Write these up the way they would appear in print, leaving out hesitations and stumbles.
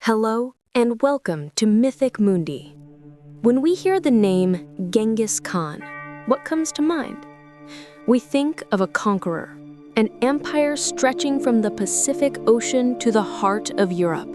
Hello and welcome to Mythic Mundi. When we hear the name Genghis Khan, what comes to mind? We think of a conqueror, an empire stretching from the Pacific Ocean to the heart of Europe.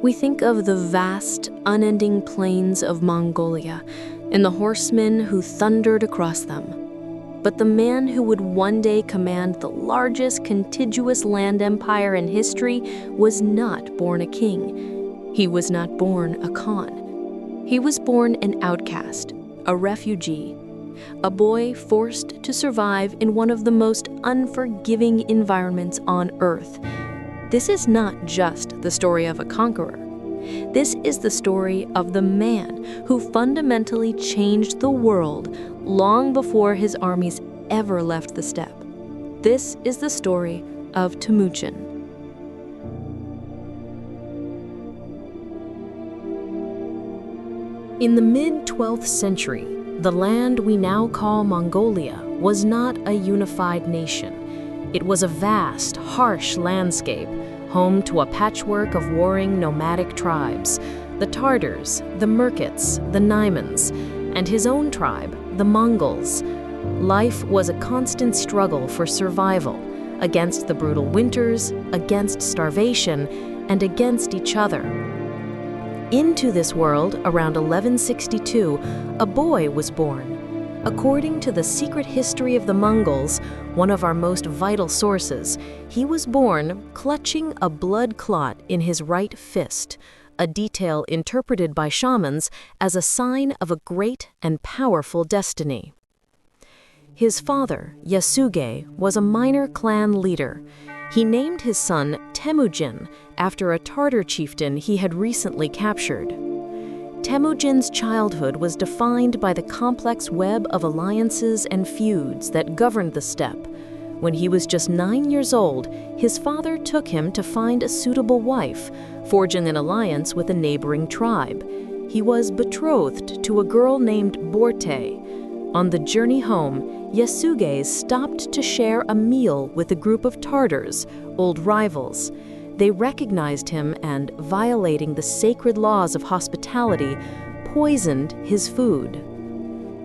We think of the vast, unending plains of Mongolia and the horsemen who thundered across them. But the man who would one day command the largest contiguous land empire in history was not born a king. He was not born a Khan. He was born an outcast, a refugee, a boy forced to survive in one of the most unforgiving environments on Earth. This is not just the story of a conqueror. This is the story of the man who fundamentally changed the world long before his armies ever left the steppe. This is the story of Temüjin. In the mid-12th century, the land we now call Mongolia was not a unified nation. It was a vast, harsh landscape, home to a patchwork of warring nomadic tribes, the Tartars, the Merkits, the Naimans, and his own tribe, the Mongols. Life was a constant struggle for survival, against the brutal winters, against starvation, and against each other. Into this world, around 1162, a boy was born. According to the secret history of the Mongols, one of our most vital sources, he was born clutching a blood clot in his right fist, a detail interpreted by shamans as a sign of a great and powerful destiny. His father, Yasuge, was a minor clan leader. He named his son Temüjin after a Tartar chieftain he had recently captured. Temujin's childhood was defined by the complex web of alliances and feuds that governed the steppe. When he was just 9 years old, his father took him to find a suitable wife, forging an alliance with a neighboring tribe. He was betrothed to a girl named Borte. On the journey home, Yasuge stopped to share a meal with a group of Tartars, old rivals. They recognized him and, violating the sacred laws of hospitality, poisoned his food.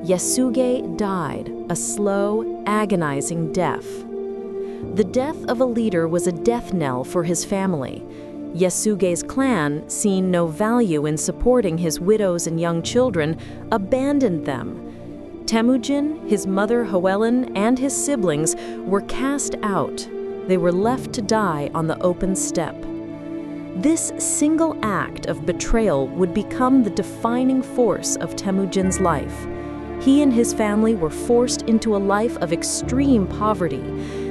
Yasuge died a slow, agonizing death. The death of a leader was a death knell for his family. Yasuge's clan, seeing no value in supporting his widows and young children, abandoned them. Temüjin, his mother Hwelin, and his siblings were cast out. They were left to die on the open steppe. This single act of betrayal would become the defining force of Temüjin's life. He and his family were forced into a life of extreme poverty.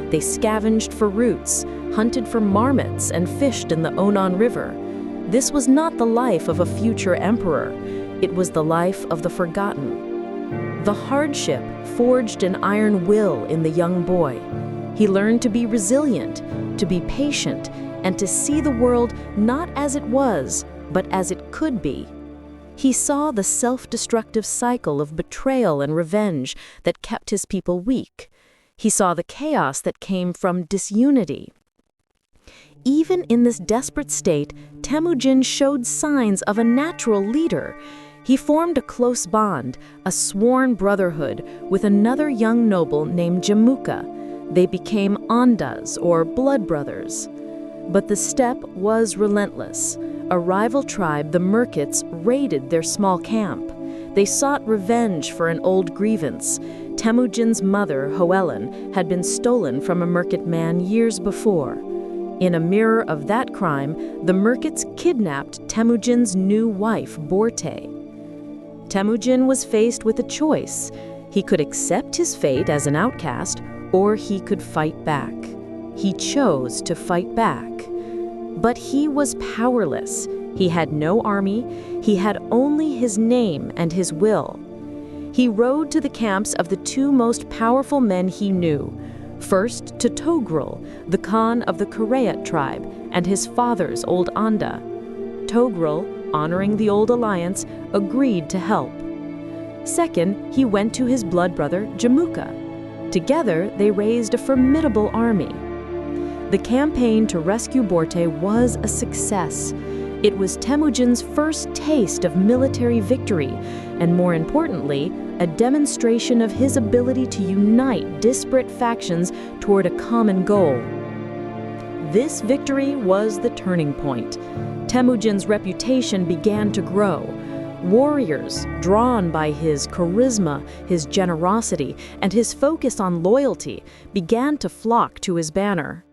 They scavenged for roots, hunted for marmots, and fished in the Onan River. This was not the life of a future emperor. It was the life of the forgotten. The hardship forged an iron will in the young boy. He learned to be resilient, to be patient, and to see the world not as it was, but as it could be. He saw the self-destructive cycle of betrayal and revenge that kept his people weak. He saw the chaos that came from disunity. Even in this desperate state, Temüjin showed signs of a natural leader. He formed a close bond, a sworn brotherhood, with another young noble named Jamuka. They became Ondas, or blood brothers. But the steppe was relentless. A rival tribe, the Merkits, raided their small camp. They sought revenge for an old grievance. Temüjin's mother, Hwelin, had been stolen from a Merkit man years before. In a mirror of that crime, the Merkits kidnapped Temüjin's new wife, Borte. Temüjin was faced with a choice. He could accept his fate as an outcast, or he could fight back. He chose to fight back. But he was powerless. He had no army. He had only his name and his will. He rode to the camps of the two most powerful men he knew. First to Togrul, the Khan of the Kurayat tribe, and his father's old Anda. Togrul, honoring the old alliance, agreed to help. Second, he went to his blood brother, Jamuka. Together, they raised a formidable army. The campaign to rescue Borte was a success. It was Temujin's first taste of military victory, and more importantly, a demonstration of his ability to unite disparate factions toward a common goal. This victory was the turning point. Temujin's reputation began to grow. Warriors, drawn by his charisma, his generosity, and his focus on loyalty, began to flock to his banner.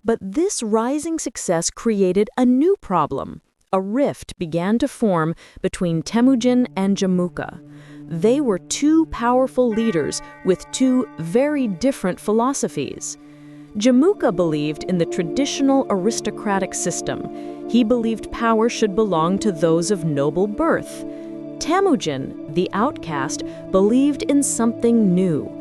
But this rising success created a new problem. A rift began to form between Temujin and Jamuka. They were two powerful leaders with two very different philosophies. Jamuka believed in the traditional aristocratic system. He believed power should belong to those of noble birth. Temujin, the outcast, believed in something new.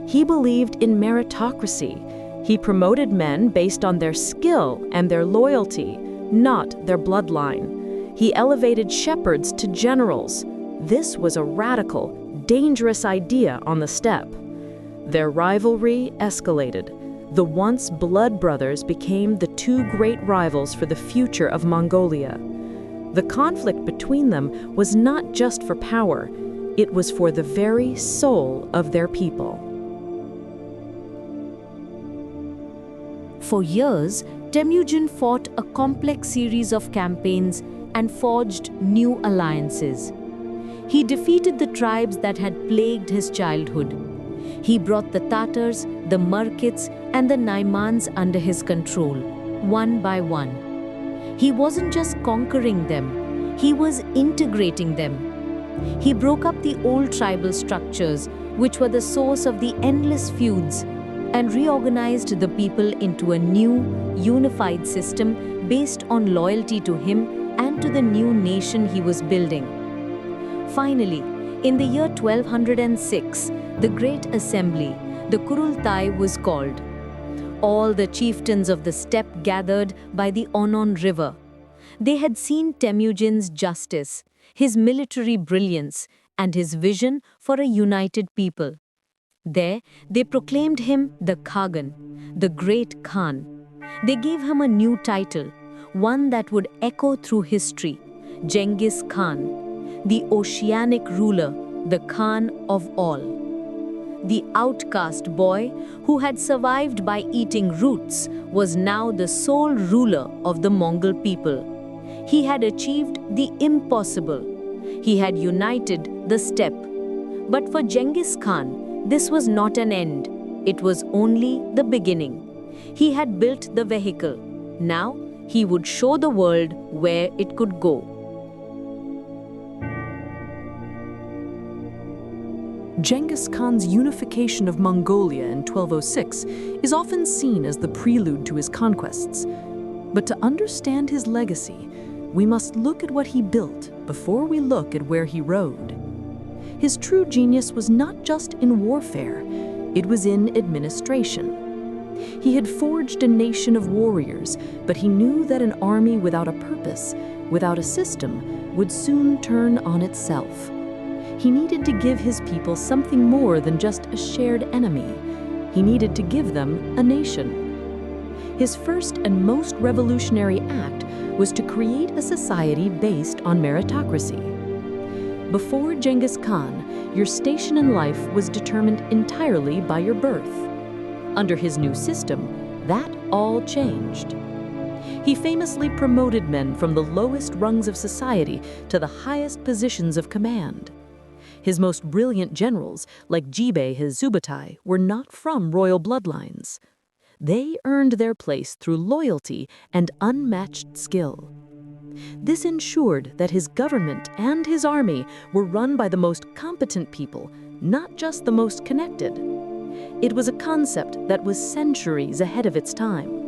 He believed in meritocracy. He promoted men based on their skill and their loyalty, not their bloodline. He elevated shepherds to generals. This was a radical, dangerous idea on the steppe. Their rivalry escalated. The once blood brothers became the two great rivals for the future of Mongolia. The conflict between them was not just for power, it was for the very soul of their people. For years, Temüjin fought a complex series of campaigns and forged new alliances. He defeated the tribes that had plagued his childhood. He brought the Tatars, the Merkits, and the Naimans under his control, one by one. He wasn't just conquering them, he was integrating them. He broke up the old tribal structures, which were the source of the endless feuds, and reorganized the people into a new, unified system based on loyalty to him and to the new nation he was building. Finally, in the year 1206, the Great Assembly, the Kurultai, was called. All the chieftains of the steppe gathered by the Onon River. They had seen Temujin's justice, his military brilliance, and his vision for a united people. There, they proclaimed him the Khagan, the Great Khan. They gave him a new title, one that would echo through history, Genghis Khan, the oceanic ruler, the Khan of all. The outcast boy, who had survived by eating roots, was now the sole ruler of the Mongol people. He had achieved the impossible. He had united the steppe. But for Genghis Khan, this was not an end. It was only the beginning. He had built the vehicle. Now, he would show the world where it could go. Genghis Khan's unification of Mongolia in 1206 is often seen as the prelude to his conquests. But to understand his legacy, we must look at what he built before we look at where he rode. His true genius was not just in warfare, it was in administration. He had forged a nation of warriors, but he knew that an army without a purpose, without a system, would soon turn on itself. He needed to give his people something more than just a shared enemy. He needed to give them a nation. His first and most revolutionary act was to create a society based on meritocracy. Before Genghis Khan, your station in life was determined entirely by your birth. Under his new system, that all changed. He famously promoted men from the lowest rungs of society to the highest positions of command. His most brilliant generals, like Jibei his Zubutai, were not from royal bloodlines. They earned their place through loyalty and unmatched skill. This ensured that his government and his army were run by the most competent people, not just the most connected. It was a concept that was centuries ahead of its time.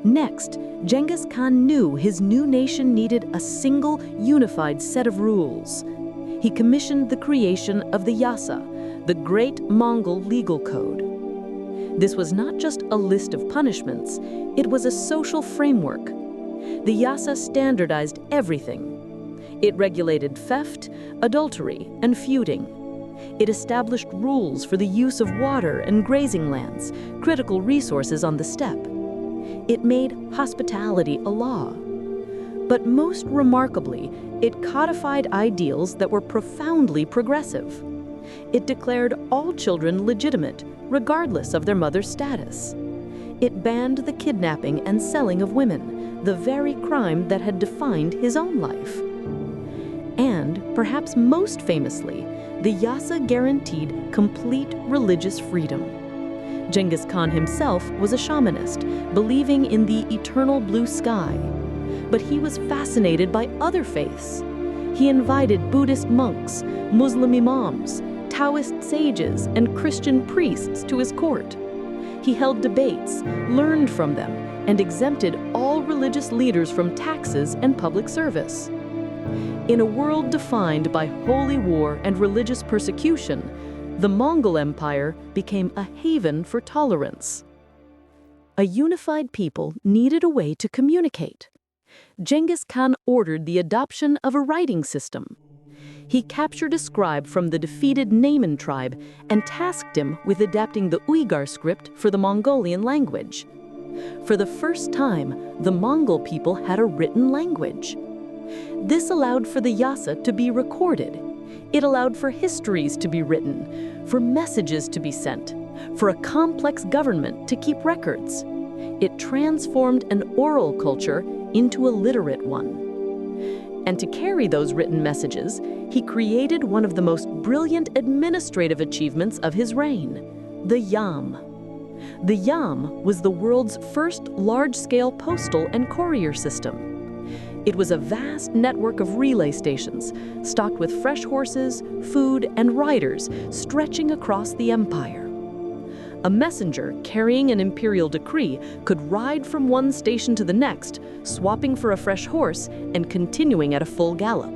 Next, Genghis Khan knew his new nation needed a single, unified set of rules. He commissioned the creation of the Yassa, the great Mongol legal code. This was not just a list of punishments, it was a social framework. The Yassa standardized everything. It regulated theft, adultery, and feuding. It established rules for the use of water and grazing lands, critical resources on the steppe. It made hospitality a law. But most remarkably, it codified ideals that were profoundly progressive. It declared all children legitimate, regardless of their mother's status. It banned the kidnapping and selling of women, the very crime that had defined his own life. And, perhaps most famously, the Yassa guaranteed complete religious freedom. Genghis Khan himself was a shamanist, believing in the eternal blue sky. But he was fascinated by other faiths. He invited Buddhist monks, Muslim imams, Taoist sages, and Christian priests to his court. He held debates, learned from them, and exempted all religious leaders from taxes and public service. In a world defined by holy war and religious persecution, the Mongol Empire became a haven for tolerance. A unified people needed a way to communicate. Genghis Khan ordered the adoption of a writing system. He captured a scribe from the defeated Nayman tribe and tasked him with adapting the Uyghur script for the Mongolian language. For the first time, the Mongol people had a written language. This allowed for the Yassa to be recorded. It allowed for histories to be written, for messages to be sent, for a complex government to keep records. It transformed an oral culture into a literate one. And to carry those written messages, he created one of the most brilliant administrative achievements of his reign, the Yam. The Yam was the world's first large-scale postal and courier system. It was a vast network of relay stations, stocked with fresh horses, food, and riders stretching across the empire. A messenger carrying an imperial decree could ride from one station to the next, swapping for a fresh horse and continuing at a full gallop.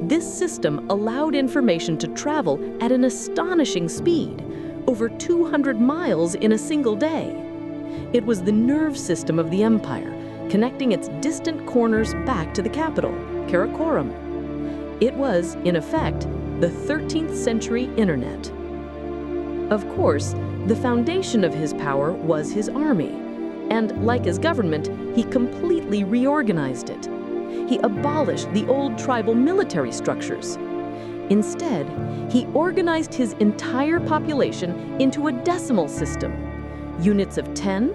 This system allowed information to travel at an astonishing speed, over 200 miles in a single day. It was the nerve system of the empire, connecting its distant corners back to the capital, Karakoram. It was, in effect, the 13th century internet. Of course, the foundation of his power was his army, and like his government, he completely reorganized it. He abolished the old tribal military structures. Instead, he organized his entire population into a decimal system. Units of 10,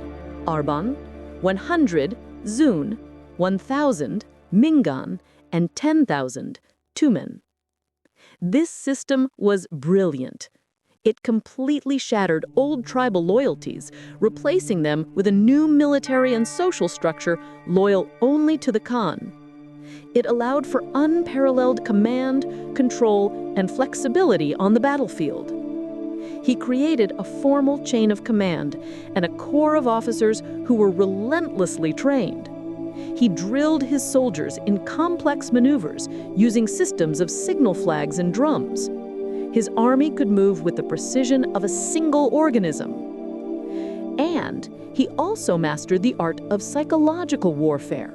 Arban, 100, Zun, 1,000, Mingan, and 10,000, Tumen. This system was brilliant. It completely shattered old tribal loyalties, replacing them with a new military and social structure loyal only to the Khan. It allowed for unparalleled command, control, and flexibility on the battlefield. He created a formal chain of command and a corps of officers who were relentlessly trained. He drilled his soldiers in complex maneuvers using systems of signal flags and drums. His army could move with the precision of a single organism. And he also mastered the art of psychological warfare.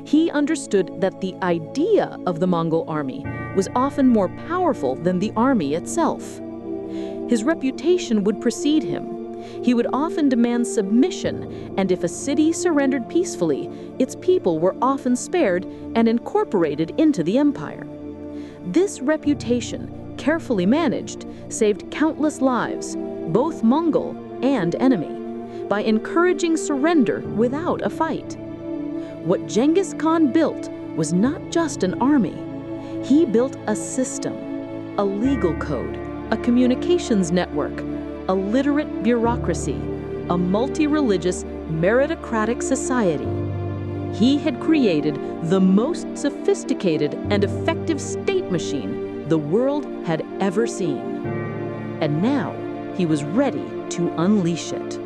He understood that the idea of the Mongol army was often more powerful than the army itself. His reputation would precede him. He would often demand submission, and if a city surrendered peacefully, its people were often spared and incorporated into the empire. This reputation, carefully managed, saved countless lives, both Mongol and enemy, by encouraging surrender without a fight. What Genghis Khan built was not just an army. He built a system, a legal code, a communications network, a literate bureaucracy, a multi-religious, meritocratic society. He had created the most sophisticated and effective state machine the world had ever seen. And now he was ready to unleash it.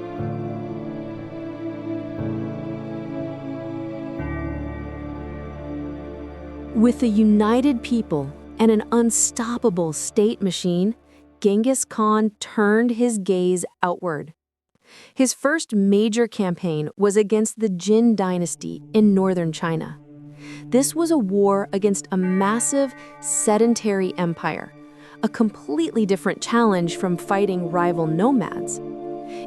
With a united people and an unstoppable state machine, Genghis Khan turned his gaze outward. His first major campaign was against the Jin dynasty in northern China. This was a war against a massive, sedentary empire, a completely different challenge from fighting rival nomads.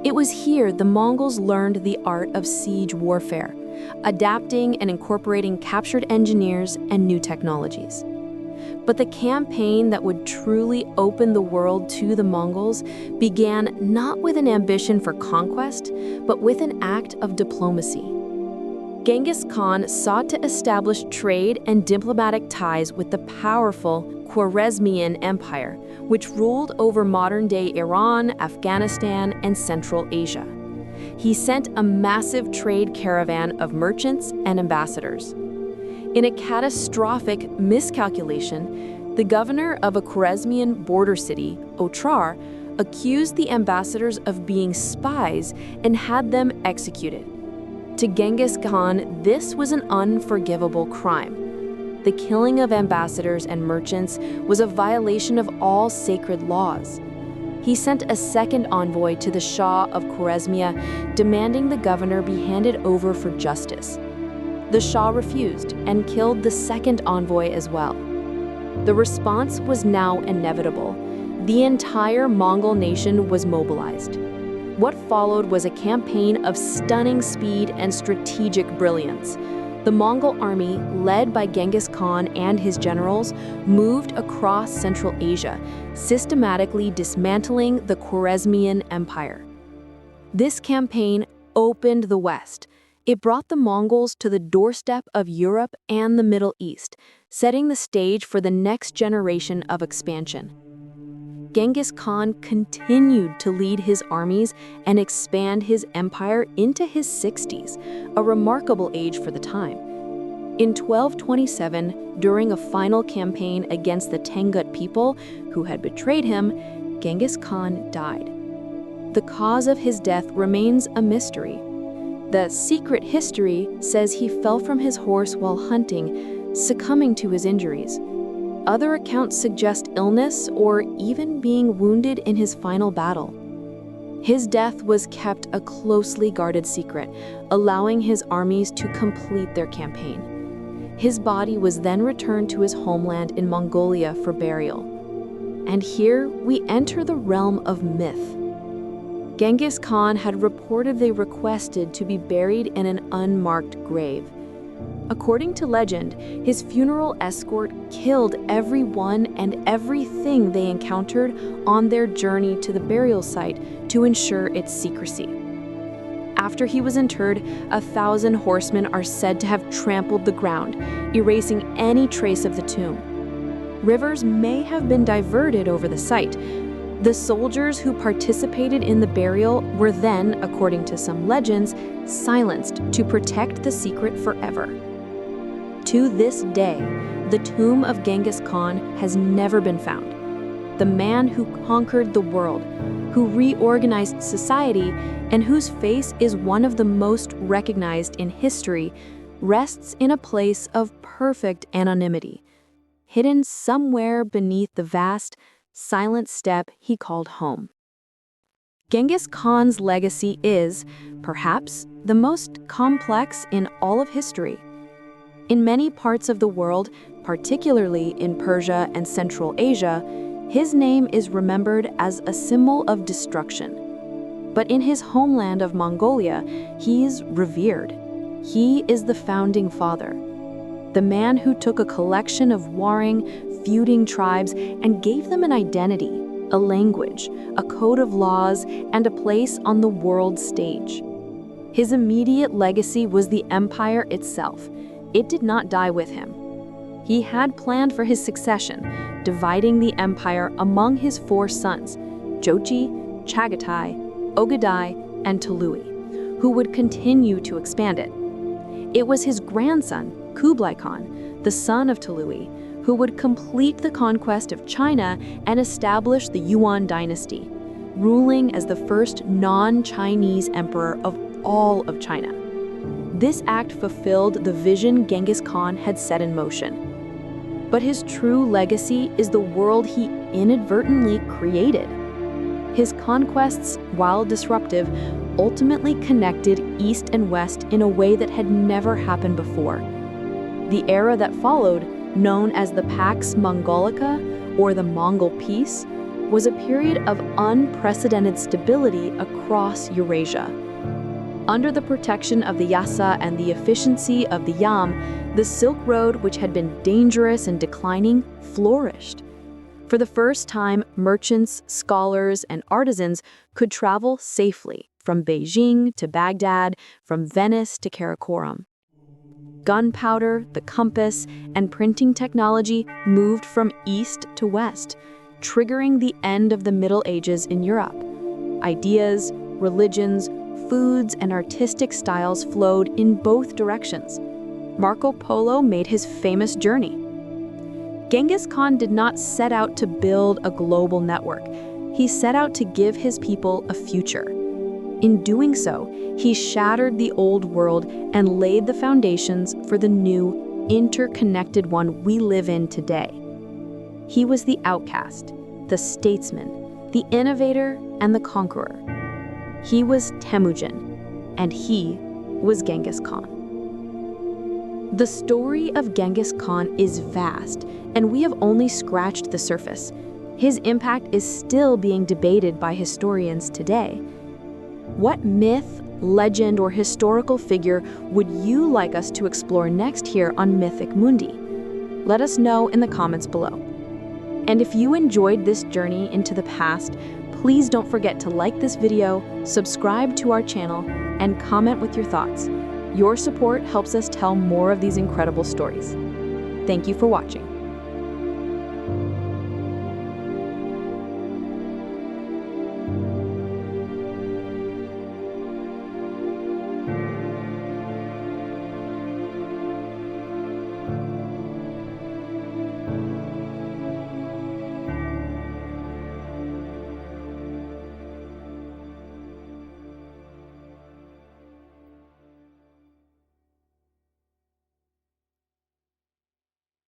It was here the Mongols learned the art of siege warfare, adapting and incorporating captured engineers and new technologies. But the campaign that would truly open the world to the Mongols began not with an ambition for conquest, but with an act of diplomacy. Genghis Khan sought to establish trade and diplomatic ties with the powerful Khwarezmian Empire, which ruled over modern-day Iran, Afghanistan, and Central Asia. He sent a massive trade caravan of merchants and ambassadors. In a catastrophic miscalculation, the governor of a Khwarezmian border city, Otrar, accused the ambassadors of being spies and had them executed. To Genghis Khan, this was an unforgivable crime. The killing of ambassadors and merchants was a violation of all sacred laws. He sent a second envoy to the Shah of Khwarezmia, demanding the governor be handed over for justice. The Shah refused and killed the second envoy as well. The response was now inevitable. The entire Mongol nation was mobilized. What followed was a campaign of stunning speed and strategic brilliance. The Mongol army, led by Genghis Khan and his generals, moved across Central Asia, systematically dismantling the Khwarezmian Empire. This campaign opened the West. It brought the Mongols to the doorstep of Europe and the Middle East, setting the stage for the next generation of expansion. Genghis Khan continued to lead his armies and expand his empire into his 60s, a remarkable age for the time. In 1227, during a final campaign against the Tengut people who had betrayed him, Genghis Khan died. The cause of his death remains a mystery. The secret history says he fell from his horse while hunting, succumbing to his injuries. Other accounts suggest illness or even being wounded in his final battle. His death was kept a closely guarded secret, allowing his armies to complete their campaign. His body was then returned to his homeland in Mongolia for burial. And here we enter the realm of myth. Genghis Khan had reportedly requested to be buried in an unmarked grave. According to legend, his funeral escort killed everyone and everything they encountered on their journey to the burial site to ensure its secrecy. After he was interred, 1,000 horsemen are said to have trampled the ground, erasing any trace of the tomb. Rivers may have been diverted over the site. The soldiers who participated in the burial were then, according to some legends, silenced to protect the secret forever. To this day, the tomb of Genghis Khan has never been found. The man who conquered the world, who reorganized society, and whose face is one of the most recognized in history, rests in a place of perfect anonymity, hidden somewhere beneath the vast, silent steppe he called home. Genghis Khan's legacy is, perhaps, the most complex in all of history. In many parts of the world, particularly in Persia and Central Asia, his name is remembered as a symbol of destruction. But in his homeland of Mongolia, he is revered. He is the founding father, the man who took a collection of warring, feuding tribes and gave them an identity, a language, a code of laws, and a place on the world stage. His immediate legacy was the empire itself. It did not die with him. He had planned for his succession, dividing the empire among his 4 sons, Jochi, Chagatai, Ogadai, and Tului, who would continue to expand it. It was his grandson, Kublai Khan, the son of Tului, who would complete the conquest of China and establish the Yuan dynasty, ruling as the first non-Chinese emperor of all of China. This act fulfilled the vision Genghis Khan had set in motion. But his true legacy is the world he inadvertently created. His conquests, while disruptive, ultimately connected East and West in a way that had never happened before. The era that followed, known as the Pax Mongolica, or the Mongol Peace, was a period of unprecedented stability across Eurasia. Under the protection of the Yassa and the efficiency of the Yam, the Silk Road, which had been dangerous and declining, flourished. For the first time, merchants, scholars, and artisans could travel safely from Beijing to Baghdad, from Venice to Karakoram. Gunpowder, the compass, and printing technology moved from east to west, triggering the end of the Middle Ages in Europe. Ideas, religions, foods, and artistic styles flowed in both directions. Marco Polo made his famous journey. Genghis Khan did not set out to build a global network. He set out to give his people a future. In doing so, he shattered the old world and laid the foundations for the new, interconnected one we live in today. He was the outcast, the statesman, the innovator, and the conqueror. He was Temüjin, and he was Genghis Khan. The story of Genghis Khan is vast, and we have only scratched the surface. His impact is still being debated by historians today. What myth, legend, or historical figure would you like us to explore next here on Mythic Mundi? Let us know in the comments below. And if you enjoyed this journey into the past, please don't forget to like this video, subscribe to our channel, and comment with your thoughts. Your support helps us tell more of these incredible stories. Thank you for watching.